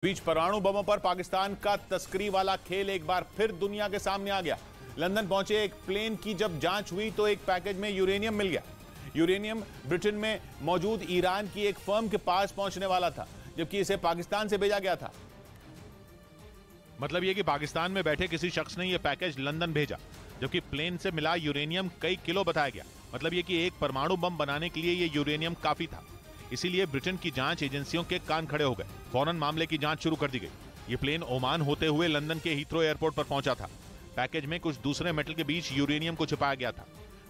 बीच परमाणु बमों पर पाकिस्तान का तस्करी वाला खेल एक बार फिर दुनिया के सामने आ गया। लंदन पहुंचे एक प्लेन की जब जांच हुई तो एक पैकेज में यूरेनियम मिल गया। यूरेनियम ब्रिटेन में मौजूद ईरान की एक फर्म के पास पहुंचने वाला था, जबकि इसे पाकिस्तान से भेजा गया था। मतलब यह कि पाकिस्तान में बैठे किसी शख्स ने यह पैकेज लंदन भेजा, जबकि प्लेन से मिला यूरेनियम कई किलो बताया गया। मतलब यह कि एक परमाणु बम बनाने के लिए यह यूरेनियम काफी था। इसीलिए ब्रिटेन की जांच एजेंसियों के कान खड़े हो गए। फौरन मामले की जांच शुरू कर दी गई। ये प्लेन ओमान होते हुए लंदन के हीथ्रो एयरपोर्ट पर पहुंचा था। पैकेज में कुछ दूसरे मेटल के बीच यूरेनियम को छिपाया गया था।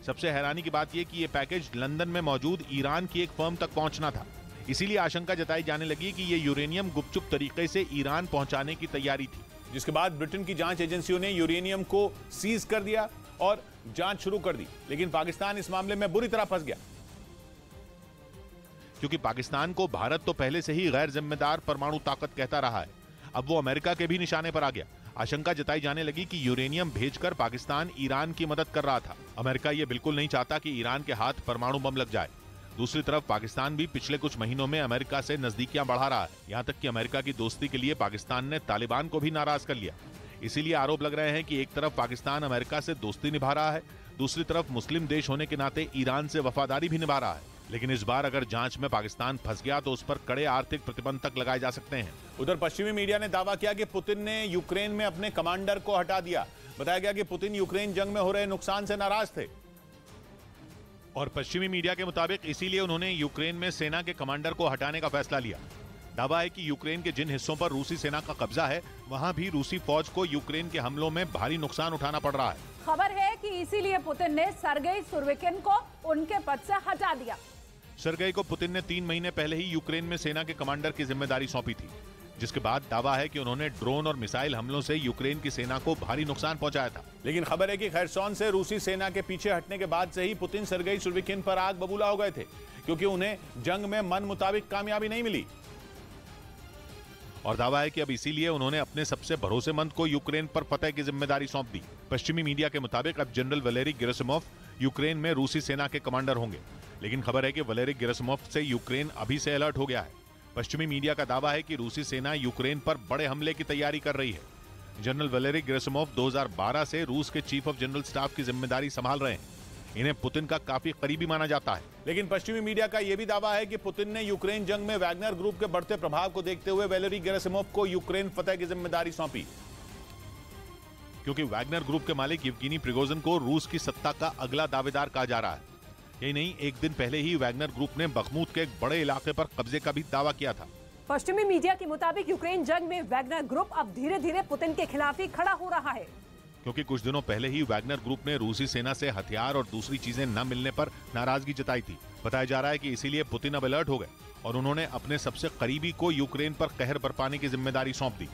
सबसे हैरानी की बात यह कि यह पैकेज लंदन में मौजूद ईरान की एक फर्म तक पहुंचना था। इसीलिए आशंका जताई जाने लगी कि यह यूरेनियम गुपचुप तरीके से ईरान पहुंचाने की तैयारी थी। जिसके बाद ब्रिटेन की जांच एजेंसियों ने यूरेनियम को सीज कर दिया और जांच शुरू कर दी। लेकिन पाकिस्तान इस मामले में बुरी तरह फंस गया, क्योंकि पाकिस्तान को भारत तो पहले से ही गैर जिम्मेदार परमाणु ताकत कहता रहा है। अब वो अमेरिका के भी निशाने पर आ गया। आशंका जताई जाने लगी कि यूरेनियम भेजकर पाकिस्तान ईरान की मदद कर रहा था। अमेरिका ये बिल्कुल नहीं चाहता कि ईरान के हाथ परमाणु बम लग जाए। दूसरी तरफ पाकिस्तान भी पिछले कुछ महीनों में अमेरिका से नजदीकियां बढ़ा रहा है। यहाँ तक कि अमेरिका की दोस्ती के लिए पाकिस्तान ने तालिबान को भी नाराज कर लिया। इसीलिए आरोप लग रहे हैं कि एक तरफ पाकिस्तान अमेरिका से दोस्ती निभा रहा है, दूसरी तरफ मुस्लिम देश होने के नाते ईरान से वफादारी भी निभा रहा है। लेकिन इस बार अगर जांच में पाकिस्तान फंस गया तो उस पर कड़े आर्थिक प्रतिबंध तक लगाए जा सकते हैं। उधर पश्चिमी मीडिया ने दावा किया कि पुतिन ने यूक्रेन में अपने कमांडर को हटा दिया। बताया गया कि पुतिन यूक्रेन जंग में हो रहे नुकसान से नाराज थे और पश्चिमी मीडिया के मुताबिक इसीलिए उन्होंने यूक्रेन में सेना के कमांडर को हटाने का फैसला लिया। दावा है कि यूक्रेन के जिन हिस्सों पर रूसी सेना का कब्जा है, वहां भी रूसी फौज को यूक्रेन के हमलों में भारी नुकसान उठाना पड़ रहा है। खबर है कि इसीलिए पुतिन ने सर्गेई सुरोविकिन को उनके पद से हटा दिया। सर्गेई को पुतिन ने 3 महीने पहले ही यूक्रेन में सेना के कमांडर की जिम्मेदारी सौंपी थी, जिसके बाद दावा है कि उन्होंने ड्रोन और मिसाइल हमलों से यूक्रेन की सेना को भारी नुकसान पहुंचाया था। लेकिन खबर है कि खैरसॉन से रूसी सेना के पीछे हटने के बाद से ही पुतिन सर्गेई सुरोविकिन पर आग बबूला हो गए थे, क्योंकि उन्हें जंग में मन मुताबिक कामयाबी नहीं मिली। और दावा है कि अब इसीलिए उन्होंने अपने सबसे भरोसेमंद को यूक्रेन पर फतह की जिम्मेदारी सौंप दी। पश्चिमी मीडिया के मुताबिक अब जनरल वलेरी गेरासिमोव यूक्रेन में रूसी सेना के कमांडर होंगे। लेकिन खबर है कि वलेरी गेरासिमोव से यूक्रेन अभी से अलर्ट हो गया है। पश्चिमी मीडिया का दावा है कि रूसी सेना यूक्रेन पर बड़े हमले की तैयारी कर रही है। जनरल वलेरी गेरासिमोव 2012 से रूस के चीफ ऑफ जनरल स्टाफ की जिम्मेदारी संभाल रहे हैं। इन्हें पुतिन का काफी करीबी माना जाता है। लेकिन पश्चिमी मीडिया का यह भी दावा है कि पुतिन ने यूक्रेन जंग में वैगनर ग्रुप के बढ़ते प्रभाव को देखते हुए वलेरी गेरासिमोव को यूक्रेन फतह की जिम्मेदारी सौंपी, क्योंकि वैगनर ग्रुप के मालिक येवगेनी प्रिगोजिन को रूस की सत्ता का अगला दावेदार कहा जा रहा है। यही नहीं, एक दिन पहले ही वैगनर ग्रुप ने बखमूत के एक बड़े इलाके पर कब्जे का भी दावा किया था। पश्चिमी मीडिया के मुताबिक यूक्रेन जंग में वैगनर ग्रुप अब धीरे धीरे पुतिन के खिलाफ ही खड़ा हो रहा है, क्योंकि कुछ दिनों पहले ही वैगनर ग्रुप ने रूसी सेना से हथियार और दूसरी चीजें न मिलने पर नाराजगी जताई थी। बताया जा रहा है कि इसीलिए पुतिन अब अलर्ट हो गए और उन्होंने अपने सबसे करीबी को यूक्रेन पर कहर बरपाने की जिम्मेदारी सौंप दी।